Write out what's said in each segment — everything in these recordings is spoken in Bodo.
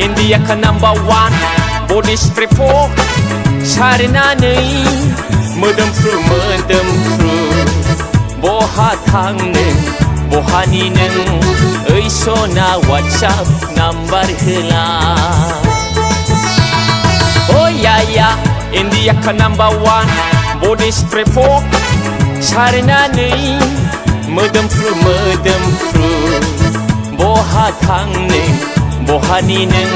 Indiaka #1 body spray for सारनानै मोदोमफ्रु बहा थांनो बहानि नों ओइ सना WhatsApp नाम्बार होला या Indiaka #1 body spray for सारनानै मोदोमफ्रु बहा थांनो बहानि नों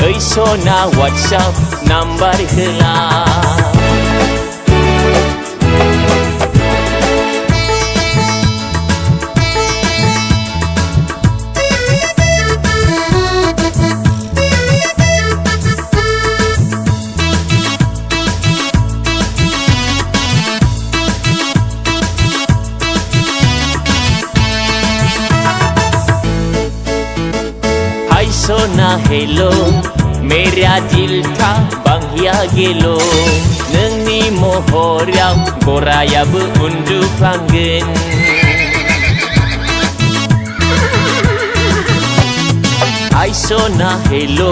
ओइ सना WhatsApp नाम्बार होला सोना हेलो मेरा दिल था बांगिया गेलो नोंनि महराव गरायाबो उन्दुफ्लांगोन आइ सोना हेलो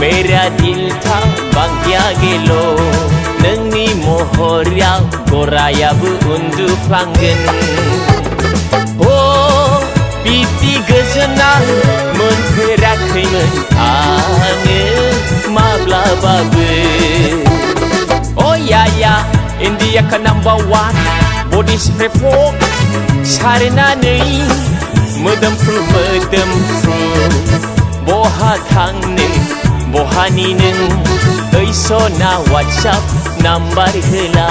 मेरा दिल था बांगिया गेलो नोंनि महराव गरायाबो उन्दुफ्लांगोन बिदि गोजोना मोनफेराखैमोन आङो माब्लाबाबो या Indiaka #1 body spray for सारनानै मोदोमफ्रु बहा थांनो बहानि नों ओइ सना WhatsApp नाम्बार होला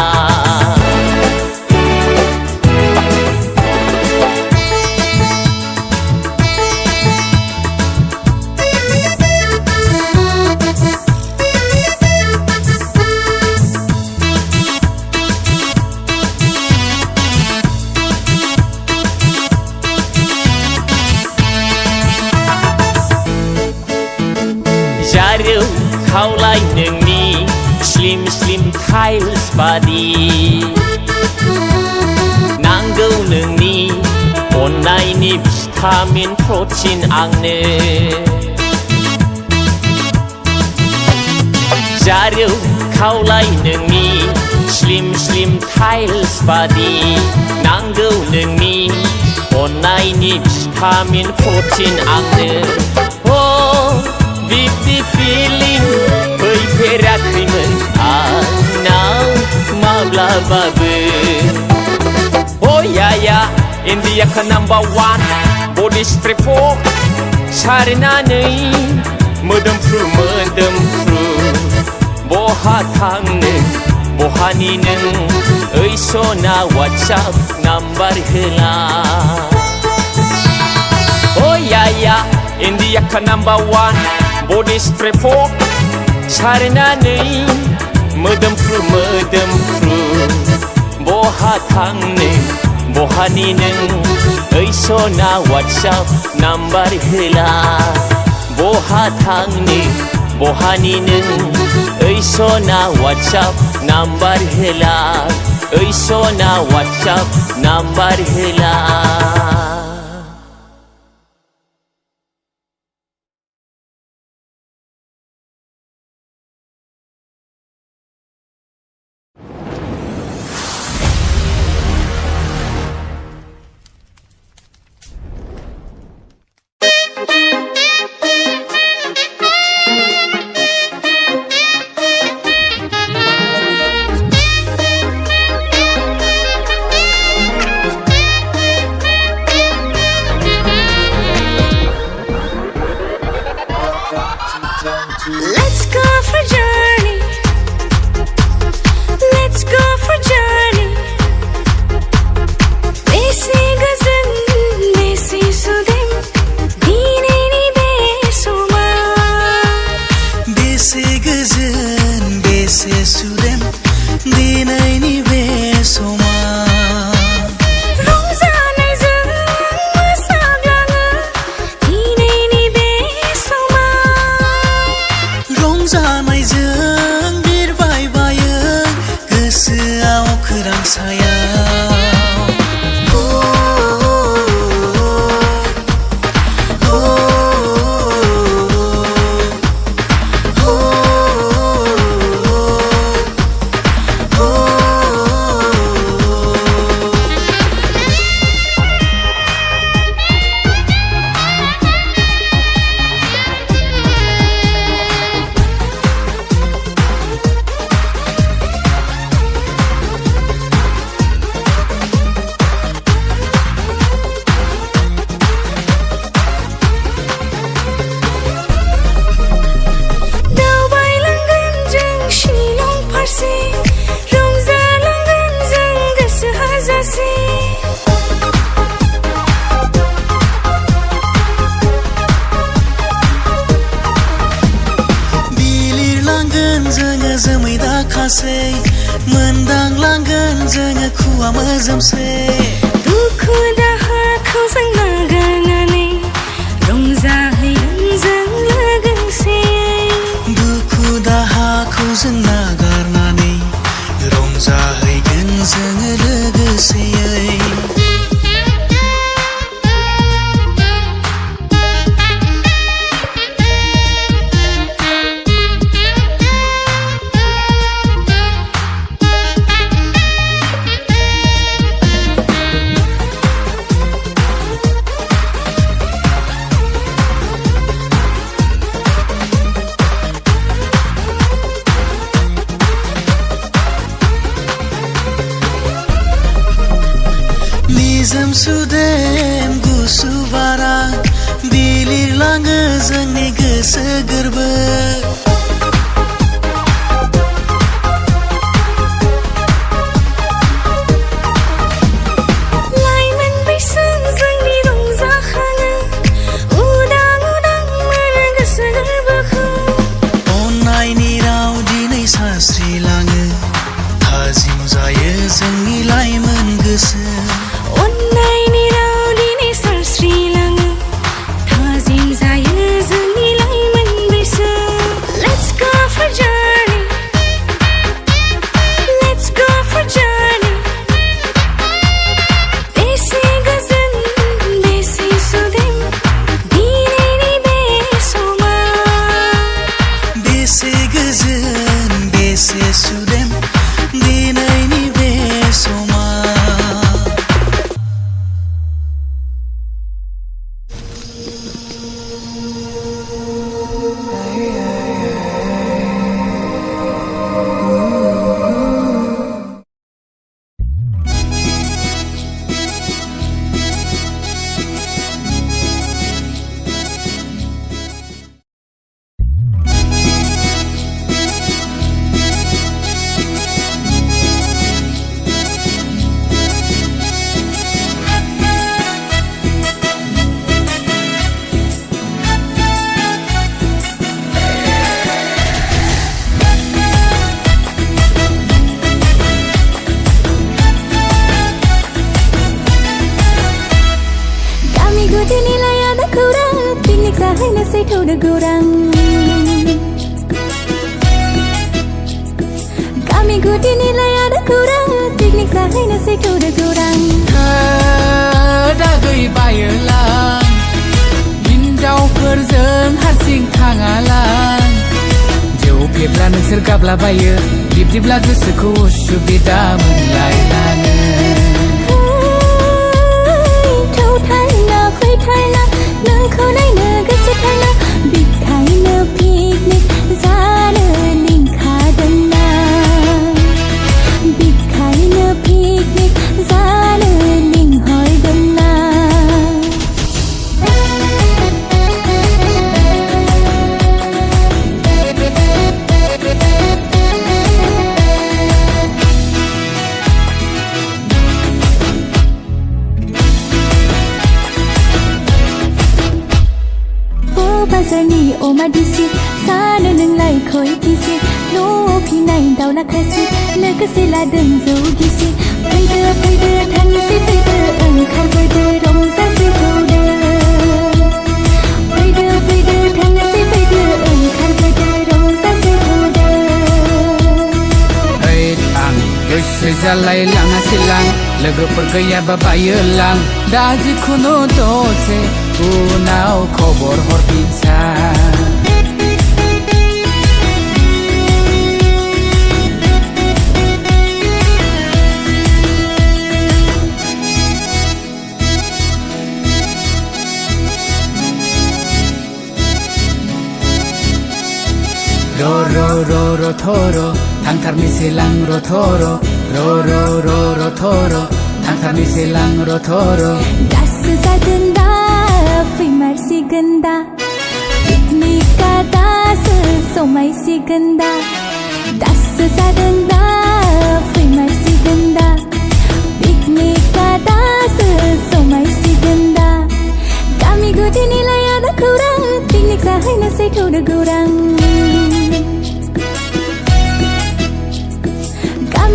जारौ खावलाय नोंनि स्लिम टाइल्स बादि नांगौ नोंनि अननायनि भिटामिन प्रटिन आंनो जारौ खावलाय नोंनि स्लिम टाइल्स बादि नांगौ नोंनि अननायनि भिटामिन प्रटिन आंनो बिदि फिलिं फैफेराखैमोन आंनाव माब्लाबाबो या Indiaka #1 body spray for सारनानै मोदोमफ्रु बहा थांनो बहानि नों ओइ सना WhatsApp नाम्बार होला या Indiaka #1 body spray for सारनानै मोदोमफ्रु बहा थांनो बहानि नों ओइ सना WhatsApp नाम्बार होला बहा थांनो बहानि नों ओइ सना WhatsApp नाम्बार होला ओइ सना WhatsApp नाम्बार होला Let's go for a journey. Let's go for a journey. Besi gazın, besi sudem, dineni besuma. Besi gazın, besi sudem, dineni besuma. मोनदांलांगोन जोङो खुवा मोजोमसे दुखु दाहाखौ जों नागारनानै रंजाहैगोन जों लोगोसेयै दुखु दाहाखौ जों नागारनानै रंजाहैगोन जोङो लोगोसेयै निजोम सुदेम गुसु बारा बिलिरलाङो जोंनि गोसो गोरबो लाइमोन बैसो जोंनि रंजाखाङो उदां उदां मोनो गोसो गोरबोखौ अननायनि राव दिनै सानस्रिलाङो थाजिम जायो जोंनि लाइमोन गोसो अननायनि राव दिनै सानस्रिलाङो थाजिम जायो जोंनि लाइमोन बैसो Let's go for journey Let's go for journey बेसे गोजोन बेसे सुदेम दिनैनि बे समा बेसे गोजोन बेसे सुदेम दिनैनि बे समा जाहैनोसै थौदो गौरां गामि गुदिनि लायानो खौरां पिकनिक जाहैनोसै थौदो गौरां दागै बायोलां हिन्जावफोरजों हारसिं थाङालां जौ फेब्ला नोंसोर गाबलाबायो बिब्दिब्ला गोसोखौ उसुबिदा मोनलायलाङो थौथारना फैथारना नोंखौ नायनो गोसोथारना बिखायनो पिकनिक जानो लिंखादोंना बिखायनो पिकनिक जानो लिंहरदोंना बाजारनि अमा दिसि जानो नोंलाय खय गिसि न'आव फिनाय दाउला खासि लोगोसे लादों जौ गिसि फैदो फैदो थांनोसै फैदो ओंखारबोदो रंजासै थौदो फैदो फैदो थांनोसै फैदो ओंखारबोदो रंजासै थौदो आं गोसो जालायलाङासैलां लोगोफोर गैयाबा बायोलां दा जिखुनु दसे उनाव खबर हरफिनसा रो रो रो रो थरो थांथारनोसैलां र थरो रो रो रो रो थरो थांथारनोसैलां र थरो दासो जागोन दा फैमारसिगोन दा पिकनिका दासो समायसिगोन दा दासो जागोन दा फैमारसिगोन दा पिकनिका दासो समायसिगोन दा गामि गुदिनि लायानो खौरां पिकनिक जाहैनोसै थौदो गौरां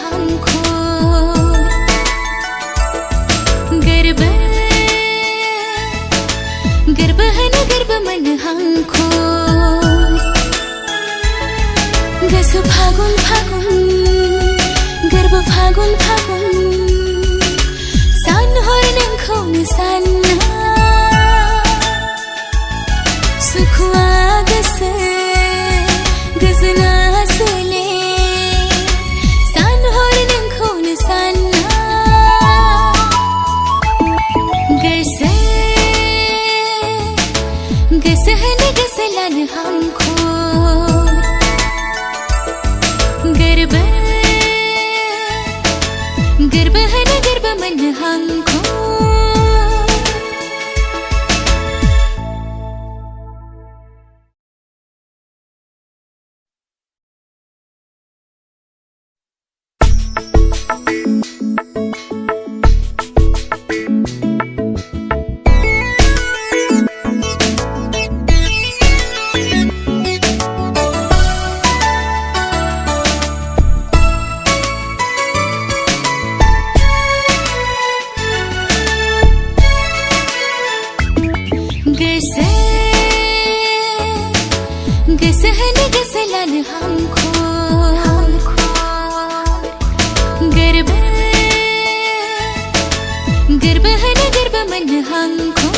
हांखो गर्ब गर्ब हन गर्ब मन हांखो गसो फागुन फागुन गर्ब फागुन फागुन सान हर नंखौ सान्ना सुखुआ गोसो गोजोना सोले सान हर नोंखौनो सान्ना गोसो गोसो होनो गोसो लानो हांखो गोरबो गोरबो होनो गोरबो मोननो हांखो गोसो होनो गोसो लानो हांखो गोरबो गोरबो होनो गोरबो मोननो हांखो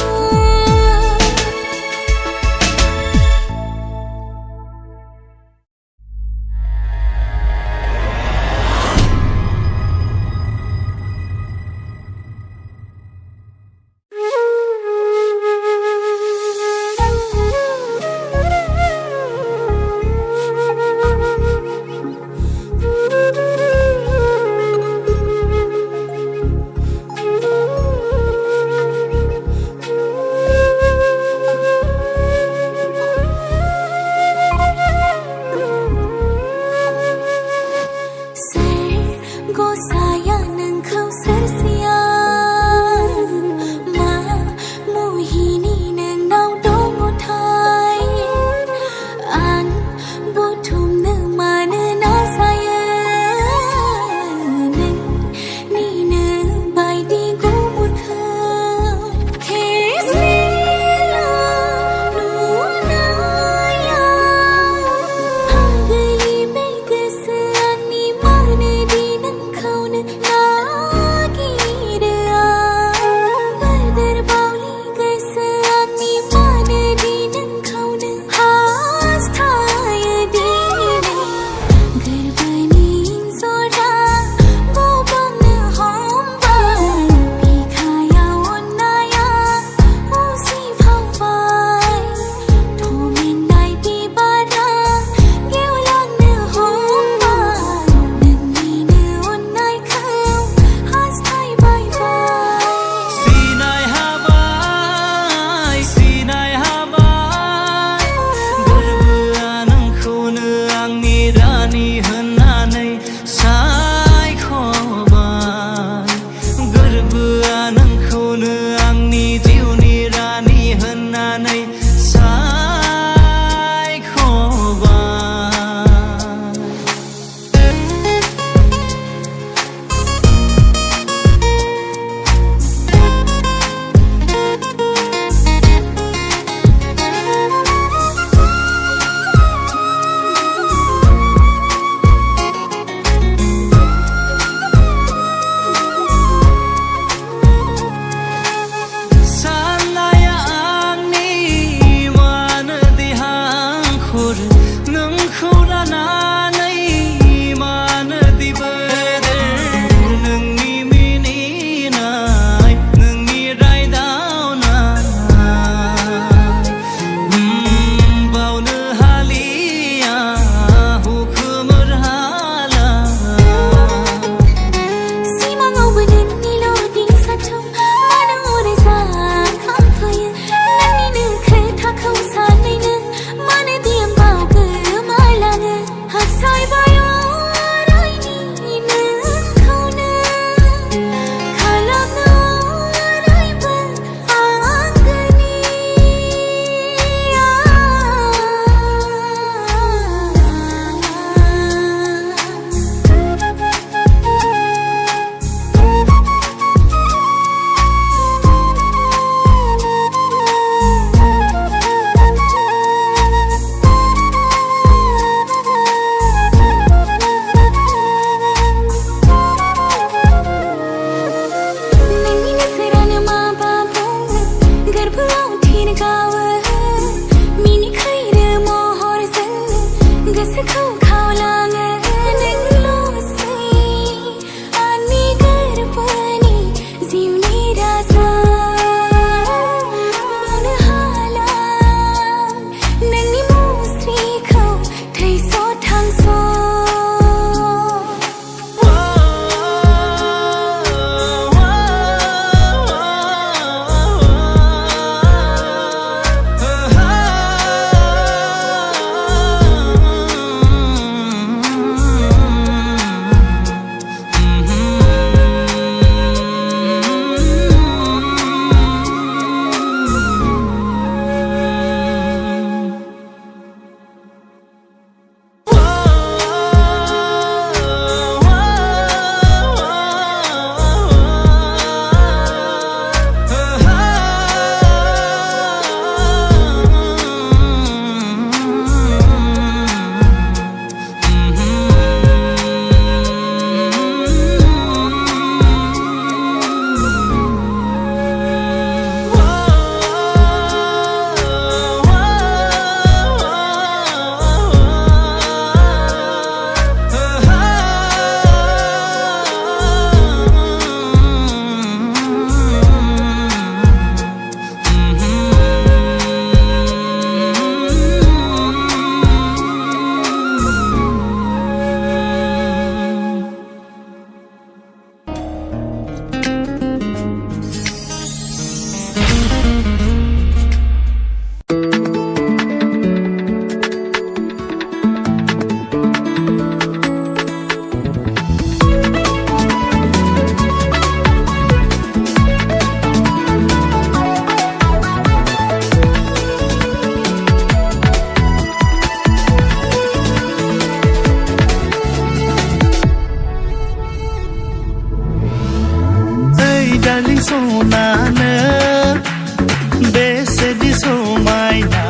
बेसेदि समायना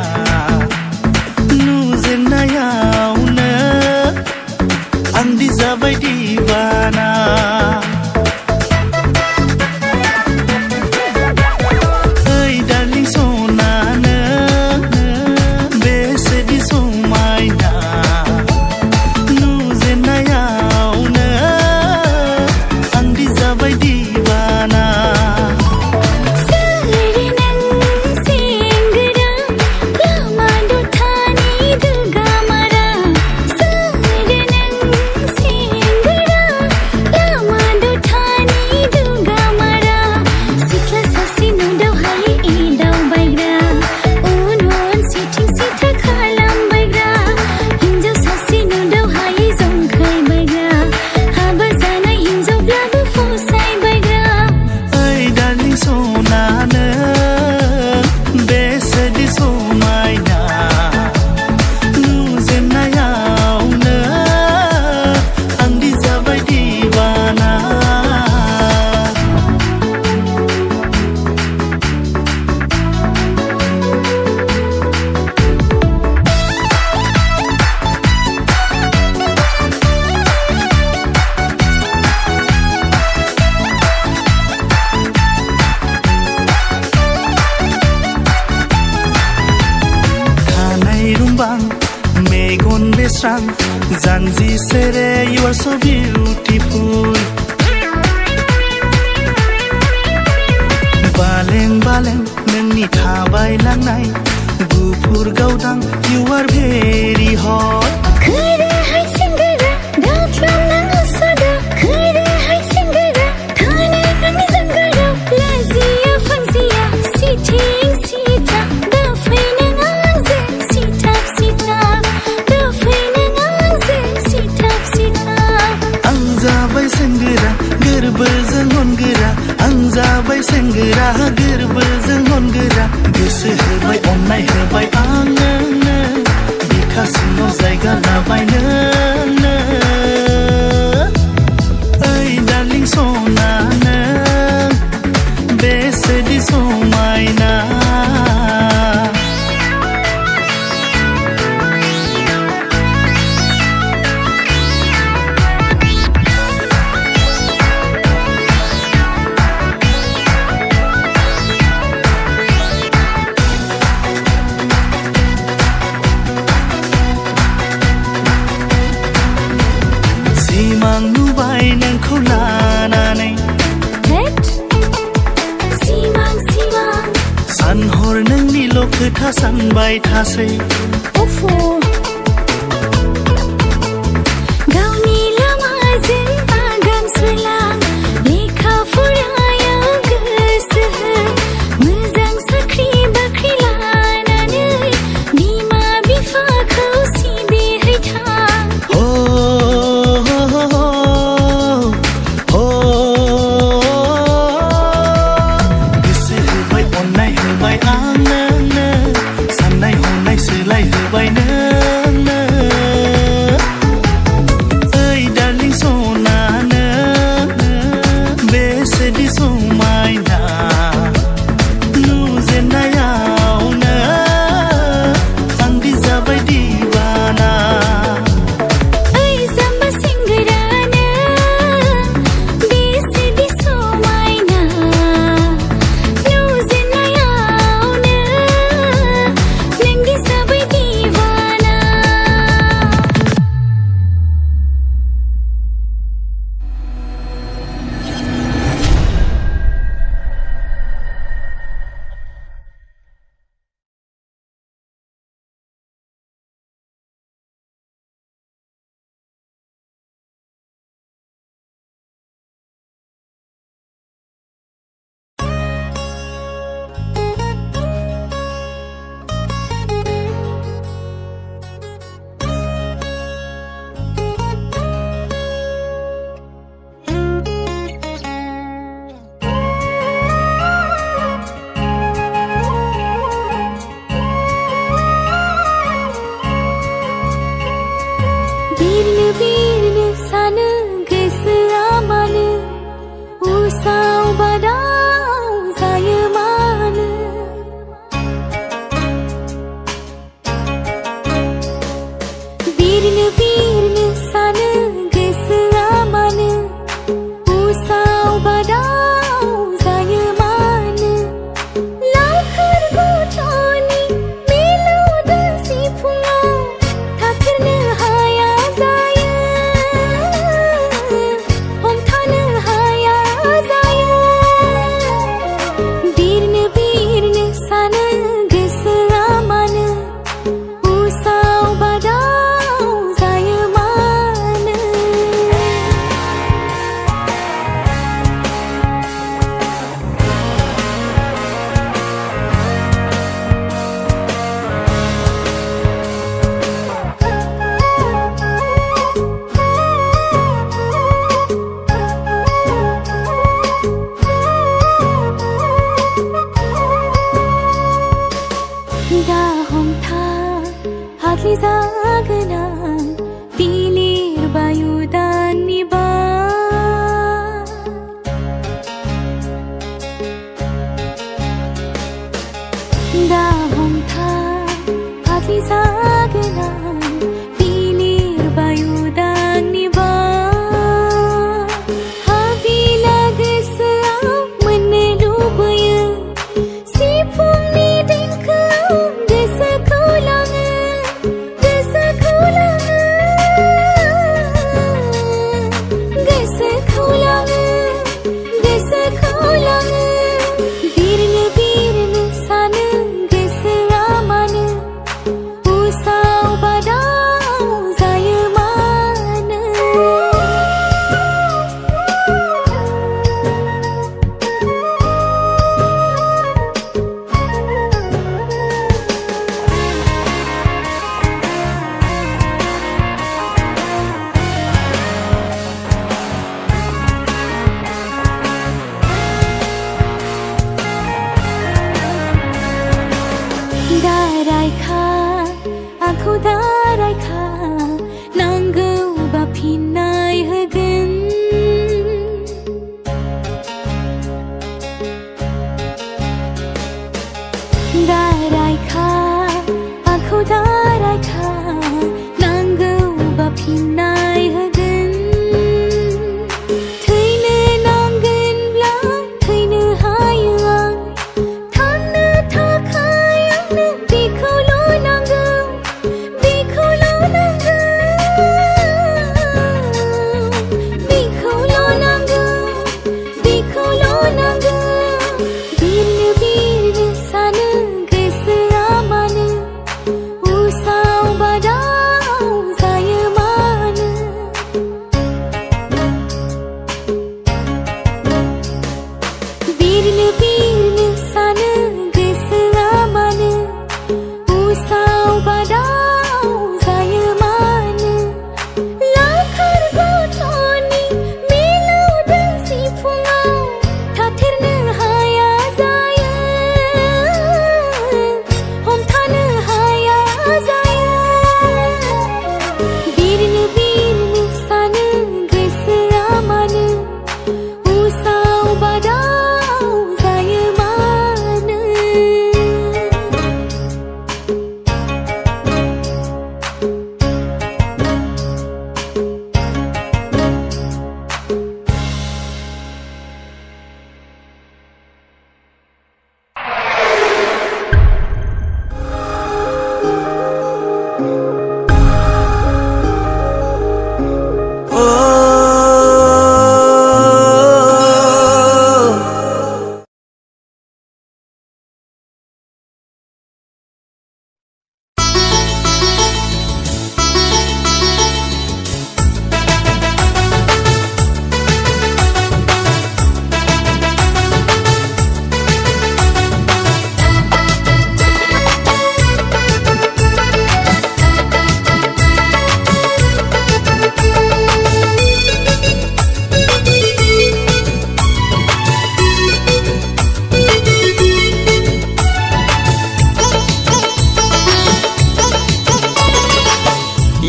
नुजेननायावनो आंदि जाबाय दिवाना ओइ डार्लिं सना नों बेसेदि समायना नुजेननायावनो आंदि जाबाय दिवाना मेगन बेस्रां जानजि सेरे you are so beautiful बालें बालें नोंनि थाबायलांनाय गुफुर गावदां you are very hot जाबाय सेंग्रा गोरबोजों हनगोरा गोसो होबाय अननाय होबाय आंनो बिखा सिङाव जायगा लाबाय नोंनो ओइ डार्लिं सना नों बेसेदि समायना सिमां नुबाय नोंखौ लानानै सानहर नोंनिल' खोथा सानबाय थासै गावनि लामाजों आगान सुरलां लेखा फरायाव गोसो हो मोजां साख्रि बाख्रि लानानै बिमा बिफाखौ सिबिहैथां गोसो होबाय अननाय होबाय आं नोंनो साननाय हनाय सोलाय होबाय नों दा हमथा हाथलि जागोनां बिलिर बायुदाननि बार दा हमथा हाथलि जागोनां बिलिर बायुदाननि बार हाबिला गोसोआव मोननो लुबैयो सिफुंनि देंखोआव गोसोखौ लाङो गोसोखौ लाङो गोसोखौ लाङो गोसोखौ लाङो बिरनो बिरनो सानो गोसोआ मानो उसाव बादाव जायो मानो दारायखा आंखौ दारायखा नांगौबा फिननाय होगोन दारायखा आंखौ दारायखा नांगौबा फिननाय होगोन थैनो नांगोनब्ला थैनो हायो आं थांनो थाखाय आंनो बेखौल' नांगौ बेखौल' नांगौ बेखौल' नांगौ बेखौल' नांगौ बिरनो बिरनो सानो गोसोआ मानो उसाव बादाव जायो मानो बिरनो बिरनो सानो गोसोआ मानो उसाव बादाव जायो मानो लाखार गथ'नि मिलौदों सिफुङाव थाथेरनो हाया जायो हमथानो हाया जायो बिरनो बिरनो सानो गोसोआ मानो उसाव बादाव जायो मानो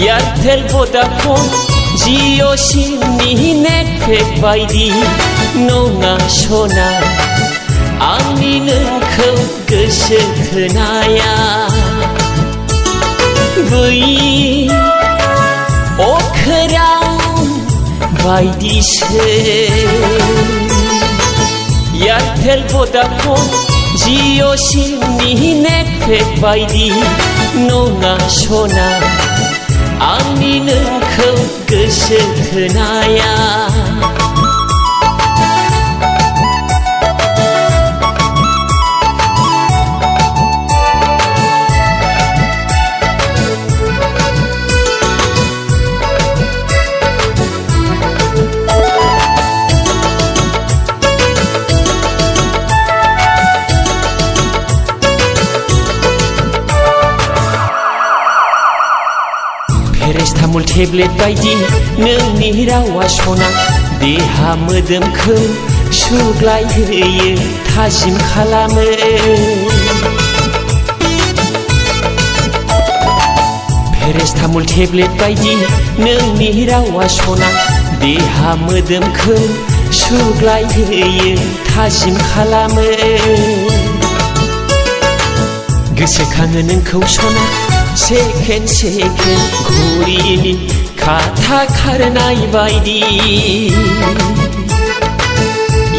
एयारटेल भडाफन जिअ सिमनि नेटपेक बायदि नङा सना आंनि नोंखौ गोसो थोनाया बै अखोरां बायदिसो एयारटेल भडाफन जिअ सिमनि नेटपेक बायदि नङा सना आंनि नोंखौ गोसो थोनाया पेरासिटामल टेब्लेट बायदि नोंनि रावा सना देहा मोदोमखौ सुग्लायहोयो थाजिम खालामो पेरासतामुल टेब्लेट बायदि नोंनि रावा सना देहा मोदोमखौ सुग्लायहोयो थाजिम खालामो गोसोखाङो नोंखौ सना सेकेन्ड सेकेन्ड घुरिनि खाथा खारनाय बायदि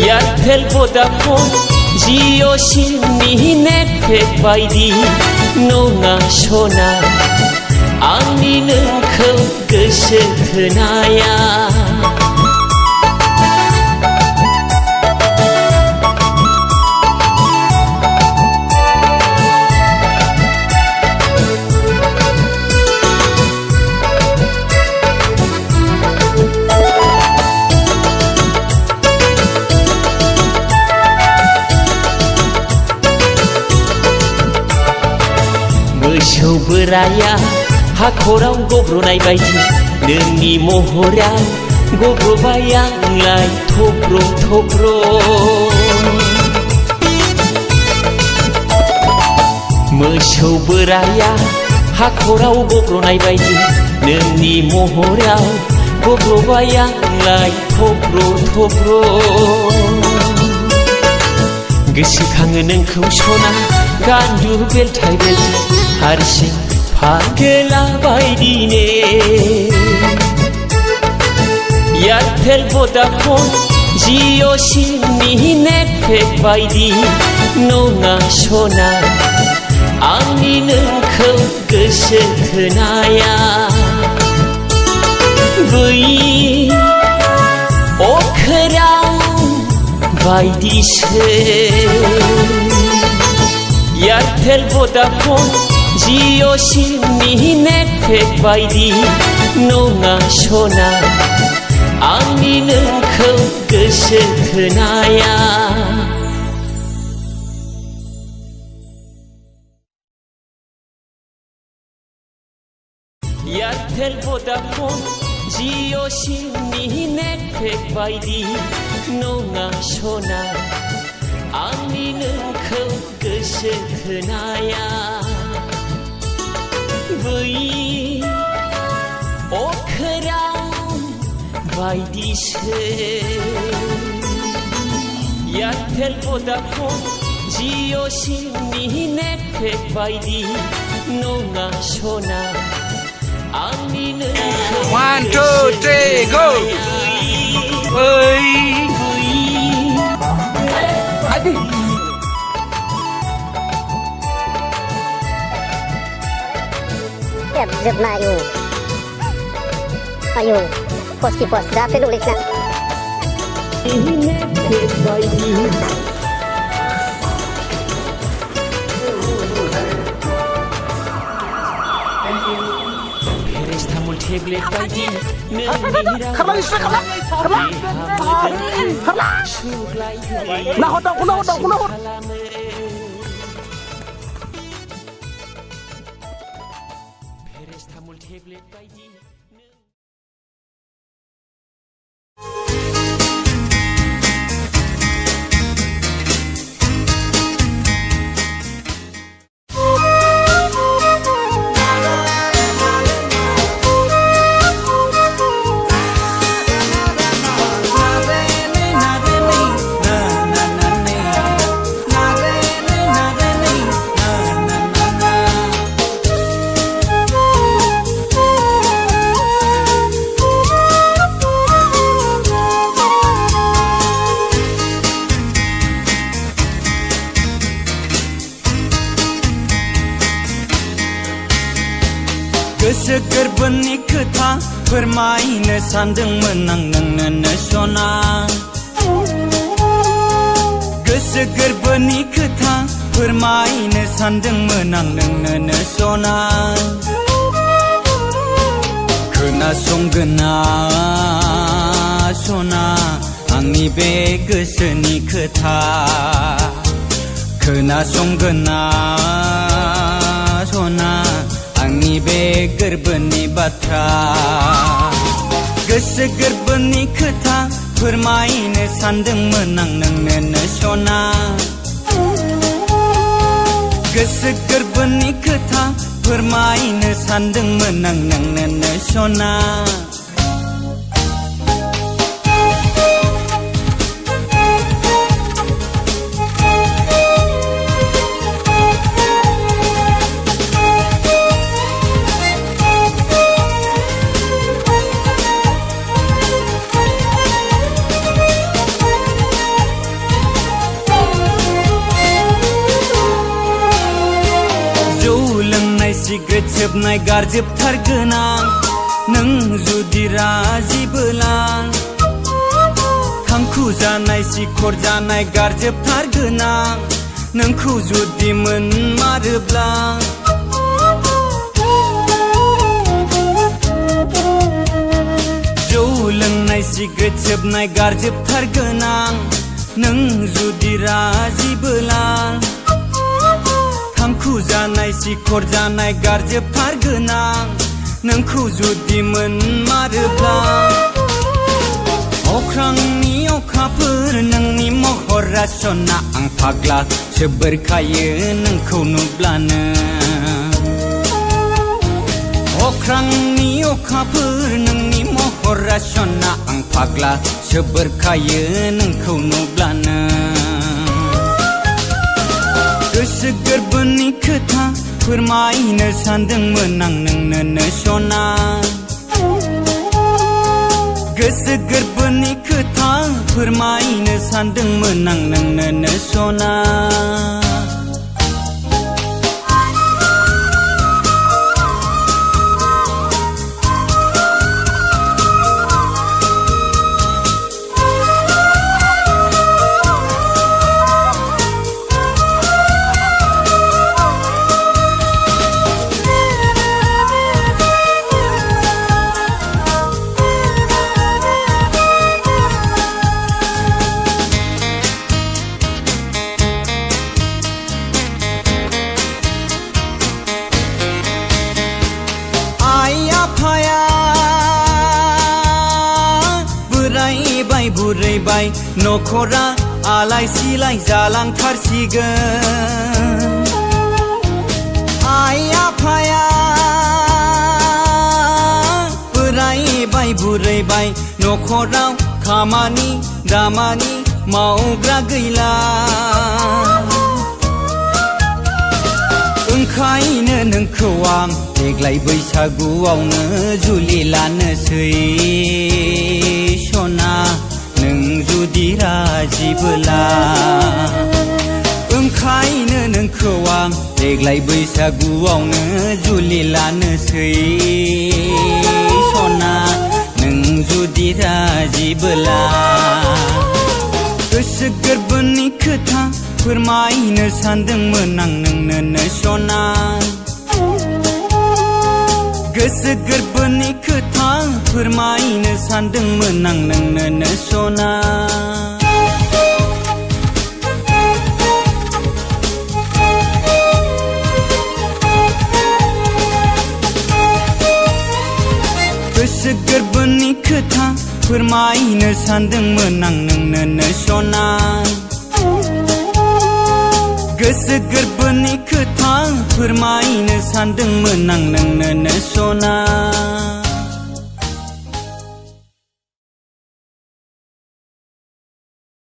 एयारटेल भडाफन जिअ सिमनि नेटपेक बायदि नङा सना आंनि नोंखौ गोसो थोनाया मोसौ बोराया हाखराव गब्र'नाय बायदि नोंनि महराव गब्र'बाय आंलाय थब्र' थब्र' मोसौ बोराया हाखराव गब्र'नाय बायदि नोंनि महराव गब्र'बाय आंलाय थब्र' थब्र' गोसोखाङो नोंखौ सना गान्दु बेलथाय बेलथाय हारसिं फागोला बायदिने एयारटेल भडाफन जिअ सिमनि नेटपेक बायदि नङा सना आंनि नोंखौ गोसो थोनाया बै अखोरां बायदिसो एयारटेल भडाफन जिअ सिमनि नेटपेक बायदि नङा सना आंनि नोंखौ गोसो थोनाया एयारटेल भडाफन जिअ सिमनि नेटपेक बायदि नङा सना आंनि नोंखौ गोसो थोनाया बै अखोरां बायदिसो एयारटेल भडाफन जिअ सिमनि नेटपेक बायदि नङा सना आंनि नोंखौ 1 2 3 go Zip na yung ayun poski pos dapat ulit na paracetamol tablet बायदि नोंनि रावा सुग्लायहोयो पेरासतामुल टेब्लेट बायदि गोसो गोरबोनि खोथा फोरमायनो सानदोंमोन आं नोंनो सना गोसो गोरबोनि खोथा फोरमायनो सानदोंमोन आं नोंनो सना खोनासंगोना सना आंनि बे गोसोनि खोथा खोनासंगोना सना आंनि बे गोरबोनि बाथ्रा गोसो गोरबोनि खोथा फोरमायनो सानदोंमोन आं नोंनो सना गोसो गोरबोनि खोथा फोरमायनो सानदोंमोन आं नोंनो सना सिग्रेट सोबनाय गारजोबथारगोन आं नों जुदि राजिबोला थांखु जानाय सिखर जानाय गारजोबथारगोन आं नोंखौ जुदि मोनमारोब्ला जौ लोंनाय सिग्रेट सोबनाय गारजोबथारगोन आं नों जुदि राजिबोला थांखु जानाय सिखर जानाय गारजोबथारगोन आं नोंखौ जुदि मोनमारोब्ला अख्रांनि अखाफोर नोंनि महरा सना आं फाग्ला सोबोरखायो नोंखौ नुब्लानो अख्रांनि अखाफोर नोंनि महरा सना आं फाग्ला सोबोरखायो नोंखौ नुब्लानो गोसो गोरबोनि खोथा फोरमायनो सानदोंमोन आं नोंनो सना गोसो गोरबोनि खोथा फोरमायनो सानदोंमोन आं नोंनो सना बुरैबाय नखरा आलाय सिलाय जालांथारसिगोन आइ आफाया बोरायबाय बुरैबाय नखराव खामानि दामानि मावग्रा गैला ओंखायनो नोंखौ आं देग्लाय बैसागुआवनो जुलि लानोसै सना नों जुदि राजिबोला ओंखायनो नोंखौ आं देग्लाय बैसागुआवनो जुलि लानोसै सना नों जुदि राजिबोला गोसो गोरबोनि खोथा फोरमायनो सानदोंमोन आं नोंनो सना गोसो गोरबोनि खोथा फोरमायनो सानदोंमोन आं नोंनो सना गोसो गोरबोनि खोथा फोरमायनो सानदोंमोन आं नोंनो सना गोसो गोरबोनि खोथा फोरमायनो सानदोंमोन आं नोंनो सना